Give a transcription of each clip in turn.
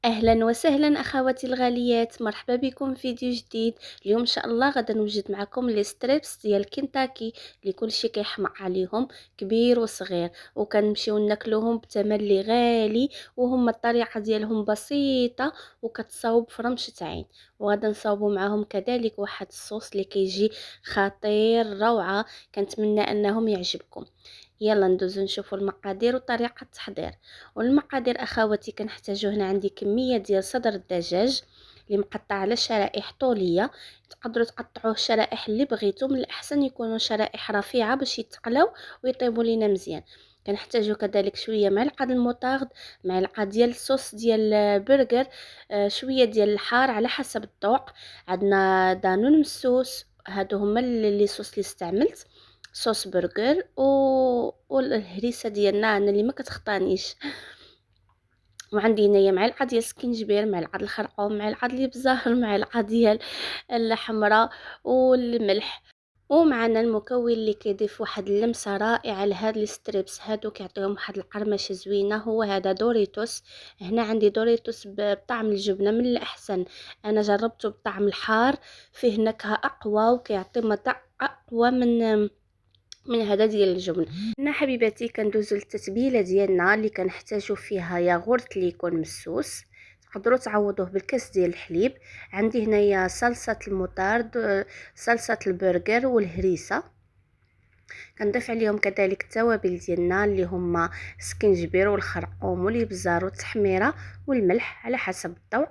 اهلا وسهلا اخواتي الغاليات، مرحبا بكم في فيديو جديد. اليوم ان شاء الله غادي نوجد معكم لي ستريبس ديال كنتاكي اللي كلشي كيحمق عليهم، كبير وصغير، وكنمشيو ناكلوهم بثمن اللي غالي، وهم الطريقه ديالهم بسيطه وكتصاوب في رمشة عين. وغادي نصاوبوا معاهم كذلك واحد الصوص اللي كيجي خطير روعه، كنتمنى انهم يعجبكم. يلا ندوزو نشوفوا المقادير وطريقه التحضير. والمقادير اخواتي كنحتاجو هنا عندي كميه ديال صدر الدجاج اللي مقطع على شرائح طوليه. تقدروا تقطعوه الشرائح اللي بغيتو، من الاحسن يكونوا شرائح رفيعه باش يتقلاو ويطيبوا لينا مزيان. كنحتاجو كذلك شويه معلقه المطارد، معلقه ديال الصوص ديال البرجر، شويه ديال الحار على حسب الذوق. عندنا دانون مسوس، هادو هما اللي صوص اللي استعملت، صوص برجر والهريسه ديالنا انا اللي ما كتخطانيش. وعندي هنايا معلقه ديال السكينجبير، معلقه الخرقوم، معلقه الابزار، معلقه ديال الحمراء والملح. ومعنا المكون اللي كيضيف واحد اللمسه رائعه لهاد الستريبس هادو، كيعطيهم واحد القرمشه زوينه، هو هذا دوريتوس. هنا عندي دوريتوس بطعم الجبنه من الاحسن، انا جربته بطعم الحار، فيه نكهه اقوى وكيعطي مذاق اقوى من هذا ديال الجبن. هنا حبيباتي كندوزو للتتبيله ديالنا اللي كنحتاجو فيها ياغورت اللي يكون مسوس، تقدروا تعوضوه بالكاس ديال الحليب. عندي هنايا صلصه المطارد، صلصه البرجر والهريسه. كنضيف عليهم كذلك التوابل ديالنا اللي هما السكنجبير والخرقوم والابزار والتحميره والملح على حسب الذوق.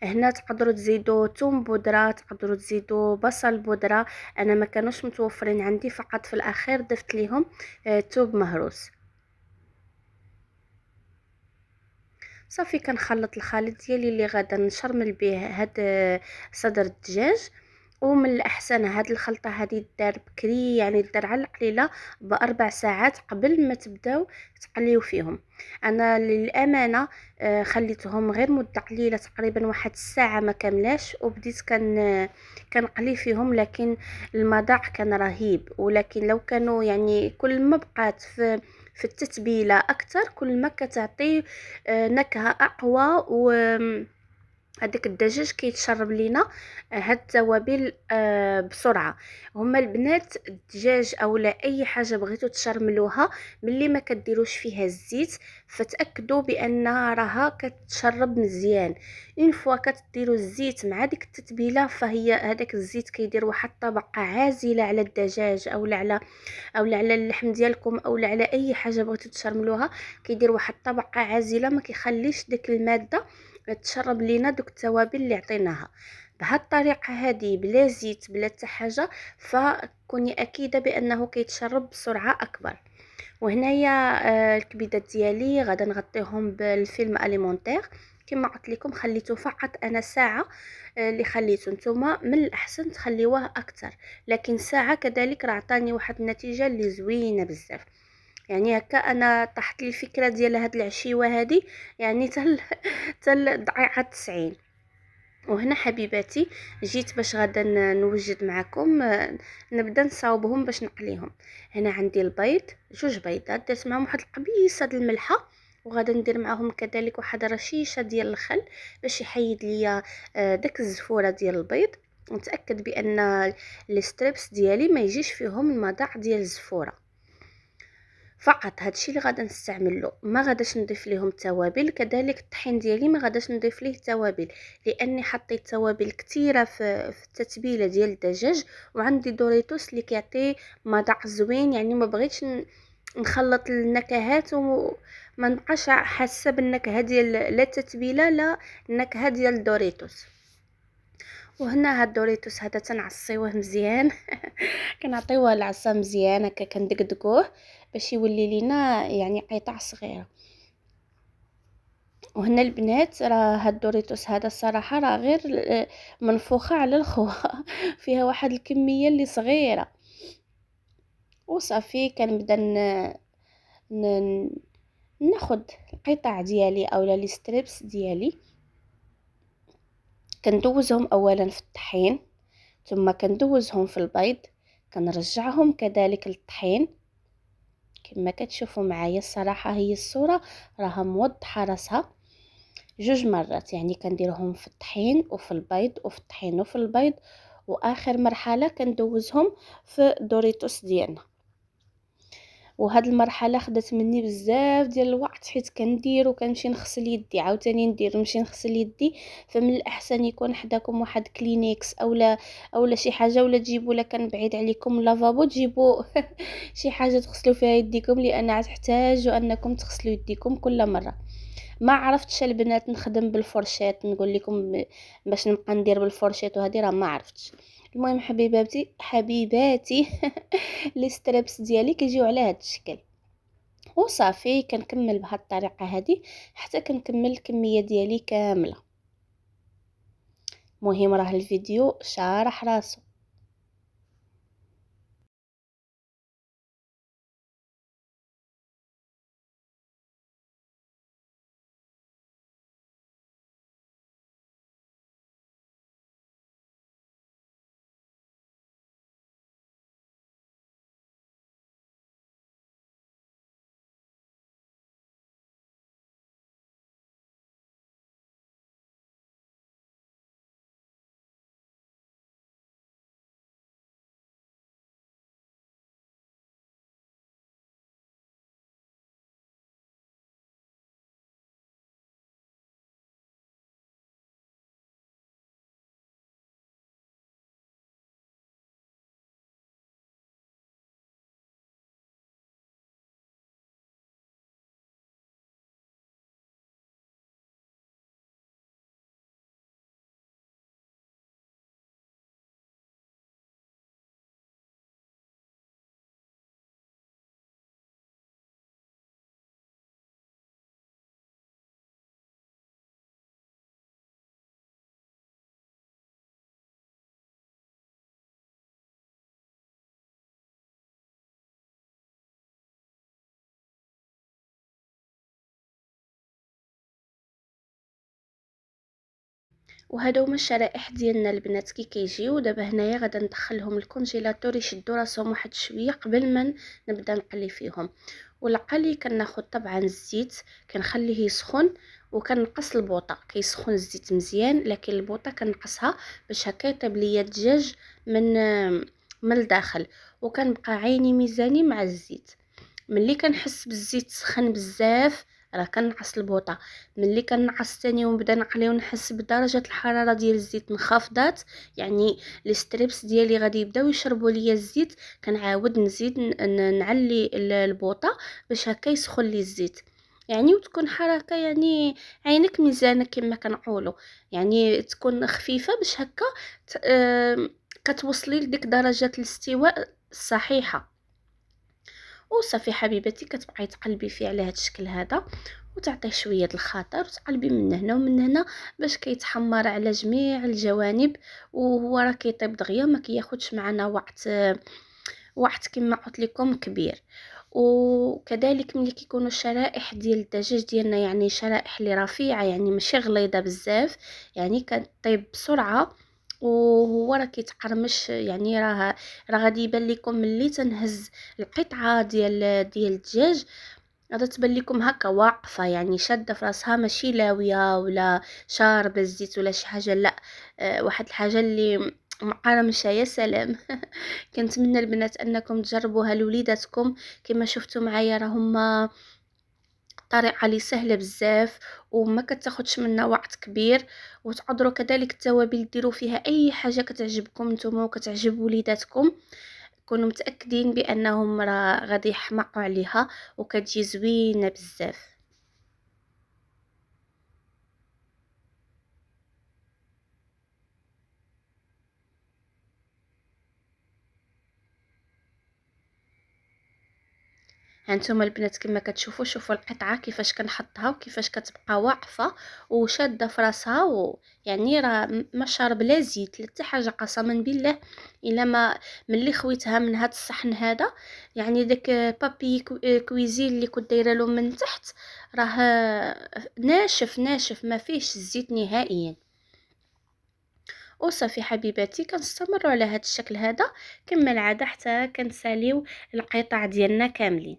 هنا تقدروا تزيدوا ثوم بودره، تقدروا تزيدوا بصل بودره، انا ما كانوش متوفرين عندي، فقط في الاخير ضفت ليهم ثوم مهروس. صافي كنخلط الخليط ديالي اللي غادا نشرمل به هاد صدر الدجاج. ومن الاحسن هاد الخلطه هذه دار بكري، يعني دار على القليله باربع ساعات قبل ما تبداو تقليو فيهم. انا للامانه خليتهم غير مده قليله، تقريبا واحد الساعه ما كاملاش، وبديت كنقلي فيهم، لكن المذاق كان رهيب. ولكن لو كانوا يعني كل ما بقات في التتبيله اكثر، كل ما كتعطي نكهه اقوى، و هذاك الدجاج كيتشرب لينا هاد التوابل بسرعه. هما البنات الدجاج اولا اي حاجه بغيتو تشرملوها، ملي ما كديروش فيها الزيت فتاكدوا بان راها كتشرب مزيان. اون فوا كتديروا الزيت مع ديك التتبيله، فهي هذاك الزيت كيدير واحد الطبقه عازله على الدجاج او على اللحم ديالكم او على اي حاجه بغيتو تشرملوها، كيدير واحد الطبقه عازله، ما كيخليش ديك الماده تشرب لينا دوك التوابل اللي عطيناها. بهاد الطريقه هذه بلا زيت بلا حتى حاجه، فكوني اكيده بانه كيتشرب بسرعه اكبر. وهنايا الكبيدات ديالي غادا نغطيهم بالفيلم اليمونتير، كما قلت لكم خليته فقط انا ساعه. اللي خليته نتوما من الاحسن تخليوه اكثر، لكن ساعه كذلك راه عطاني واحد النتيجه اللي زوينه بزاف. يعني هكا انا طاحت لي الفكره ديال هاد العشيوه هذه، يعني تل دقيقه 90. وهنا حبيباتي جيت باش غادا نوجد معكم، نبدا نصاوبهم باش نقليهم. هنا عندي البيض، جوج بيضات، درت معهم واحد القبيصه د الملحه، وغادا ندير معهم كذلك واحد رشيشه ديال الخل باش يحيد ليا داك الزفوره ديال البيض. نتاكد بان الستريبس ديالي ما يجيش فيهم المذاق ديال الزفوره. فقط هادشي اللي غادا نستعمل له، ما غاداش نضيف ليهم توابل. كذلك الطحين ديالي ما غاداش نضيف ليه توابل، لاني حطيت توابل كثيره في التتبيله ديال الدجاج. وعندي دوريتوس اللي كيعطي مذاق زوين، يعني ما بغيتش نخلط النكهات وما نبقاش حاسه بالنكهه ديال لا التتبيله لا النكهه ديال الدوريتوس. وهنا هاد الدوريتوس هذا تنعصيوه مزيان كنعطيوه العصا مزيان هكا، كندقدقوه باش يولي لينا يعني قطع صغيره. وهنا البنات راه هاد الدوريتوس هذا الصراحه راه غير منفوخه على الخوا فيها واحد الكميه اللي صغيره. وصافي كنبدا ن... ناخد القطع ديالي اولا لي ستريبس ديالي، كندوزهم اولا في الطحين، ثم كندوزهم في البيض، كنرجعهم كذلك للطحين. كما كتشوفوا معايا الصراحه هي الصوره راها موضحه راسها. جوج مرات، يعني كنديرهم في الطحين وفي البيض وفي الطحين وفي البيض، واخر مرحله كندوزهم في دوريتوس ديالنا. وهاد المرحله خدت مني بزاف ديال الوقت، حيت كندير وكنمشي نغسل يدي، عاوتاني ندير نمشي نغسل يدي. فمن الاحسن يكون حداكم واحد كلينيكس اولا شي حاجه، ولا تجيبوا، لا كان بعيد عليكم لافابو تجيبوا شي حاجه تغسلوا فيها يديكم، لان تحتاجوا انكم تغسلوا يديكم كل مره. ما عرفتش البنات نخدم بالفرشات، نقول لكم باش نبقى ندير بالفرشات وهذه راه ما عرفتش. المهم حبيباتي لي ستريبس ديالي كيجيو على هذا الشكل، وصافي كنكمل بهذه الطريقه هذه حتى كنكمل الكميه ديالي كامله. مهم راه الفيديو شارح راسو. وهادو هما الشرائح ديالنا البنات كي كيجيو. دابا هنايا غادا ندخلهم الكونجيلاتور يشدوا راسهم واحد شويه قبل ما نبدا نقلي فيهم. والقلي كناخذ طبعا الزيت، كنخليه يسخن، وكنقص البوطه. كيسخن الزيت مزيان، لكن البوطه كنقصها باش هكا يطيب ليا الدجاج من الداخل. وكنبقى عيني ميزاني مع الزيت. ملي كنحس بالزيت سخن بزاف راه كنعس البوطه. ملي كنعس ثاني ونبدا نقلي ونحس بدرجه الحراره ديال الزيت انخفضات، يعني لي ستريبس ديالي غادي يبداو يشربوا ليا الزيت، كنعاود نزيد نعلي البوطه باش هكا يسخن لي الزيت. يعني وتكون حركه، يعني عينك ميزانه كما كنقولوا، يعني تكون خفيفه باش هكا كتوصلي لديك درجه الاستواء الصحيحه. وصافي حبيبتي كتبقاي تقلبي فيه على هذا الشكل هذا، وتعطيه شويه الخضر، وتقلبي من هنا ومن هنا باش كيتحمر على جميع الجوانب. وهو راه كيطيب دغيا، ما كياخذش معنا وقت كما قلت لكم كبير. وكذلك ملي كيكونوا الشرائح ديال الدجاج ديالنا يعني شرائح اللي رفيعه، يعني ماشي غليظه بزاف، يعني كطيب بسرعه وهو راه كيتقرمش. يعني راه غادي يبان لكم ملي تنهز القطعه ديال الدجاج، غادا تبان لكم هكا واقفه، يعني شاده في راسها، ماشي لاويه ولا شاربه الزيت ولا شي حاجه، لا. واحد الحاجه اللي مقرمشه يا سلام. كنتمنى البنات انكم تجربوها لوليداتكم. كما شفتوا معايا راه هما طريقه لي سهله بزاف وما كتاخذش منا وقت كبير. وتقدروا كذلك التوابل ديروا فيها اي حاجه كتعجبكم نتوما وكتعجب وليداتكم، كونوا متاكدين بانهم راه غادي يحمقوا عليها وكتجي زوينه بزاف. هانتوما البنات كما كتشوفوا، شوفوا القطعه كيفاش كنحطها وكيفاش كتبقى واقفه وشاده في راسها، يعني راه ما شارب لا زيت لا حتى حاجه، قسما بالله. الا ما ملي خويتها من هذا الصحن هذا، يعني داك بابي كويزين اللي كنت دايره له من تحت، راه ناشف ناشف ما فيهش الزيت نهائيا. وصافي حبيباتي كنستمروا على هذا الشكل هذا كما العاده حتى كنساليو القطع ديالنا كاملين.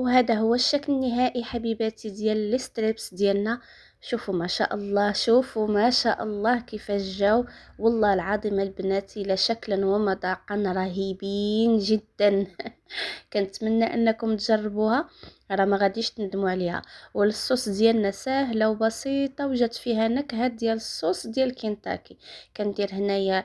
وهذا هو الشكل النهائي حبيباتي ديال الستريبس ديالنا. شوفوا ما شاء الله، شوفوا ما شاء الله كيفاش جاو. والله العظيم البنات الى شكلا ومذاقا رهيبين جدا. كنتمنى انكم تجربوها، راه ما غاديش تندموا عليها. والصوص ديالنا ساهله وبسيطه، وجات فيها نكهه ديال الصوص ديال كنتاكي. كندير هنايا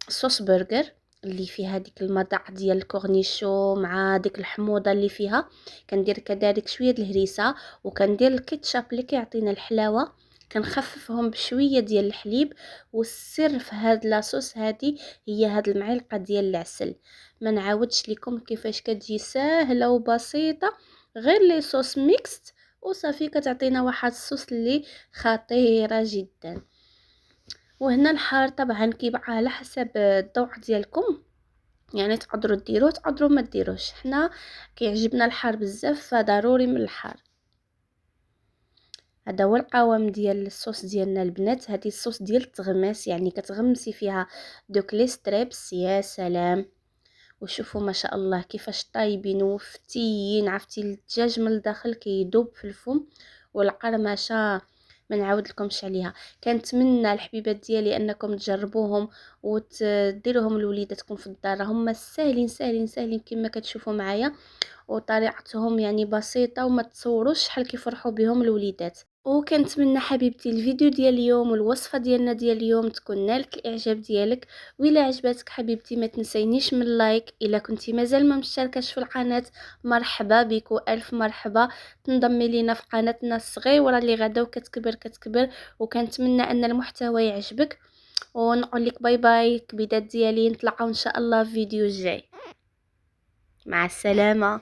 صوص برجر اللي فيها ديك المذاق ديال الكورنيشو مع ديك الحموضه اللي فيها. كندير كذلك شويه الهريسه، وكندير الكيتشاب اللي كيعطينا الحلاوه، كنخففهم بشويه ديال الحليب. والسر في هاد لاصوص هادي هي هاد المعلقه ديال العسل. ما نعاودش لكم كيفاش كتجي ساهله وبسيطه، غير لي صوص ميكست وصافي كتعطينا واحد الصوص اللي خطيره جدا. وهنا الحار طبعا كيبقى على حسب الذوق ديالكم، يعني تقدروا ديروه تقدروا ما ديروش. حنا كيعجبنا الحار بزاف فضروري من الحار. هذا هو القوام ديال الصوص ديالنا البنات. هذه الصوص ديال التغماس، يعني كتغمسي فيها دوك لي ستريبس، يا سلام. وشوفوا ما شاء الله كيفاش طايبين وفتيين، عرفتي الدجاج من الداخل كيذوب في الفم. والقرمشه ما نعاود لكمش عليها. كنتمنى الحبيبات ديالي انكم تجربوهم وتديروهم لوليداتكم في الدار. هما ساهلين ساهلين ساهلين كما كتشوفوا معايا، وطريقتهم يعني بسيطه، وما تصوروش شحال كيفرحوا بهم الوليدات. وكنتمنى حبيبتي الفيديو ديال اليوم والوصفه ديالنا ديال اليوم تكون نالك الاعجاب ديالك. وإلا عجبتك حبيبتي ما تنسينيش من لايك. الا كنتي مازال ما مشتركاش في القناه، مرحبا بك والف مرحبا، تنضمي لينا في قناتنا الصغيره اللي غدا وكتكبر كتكبر. وكنتمنى ان المحتوى يعجبك، ونقول لك باي باي كبيدات ديالي. نتلاقاو ان شاء الله في فيديو جاي. مع السلامه.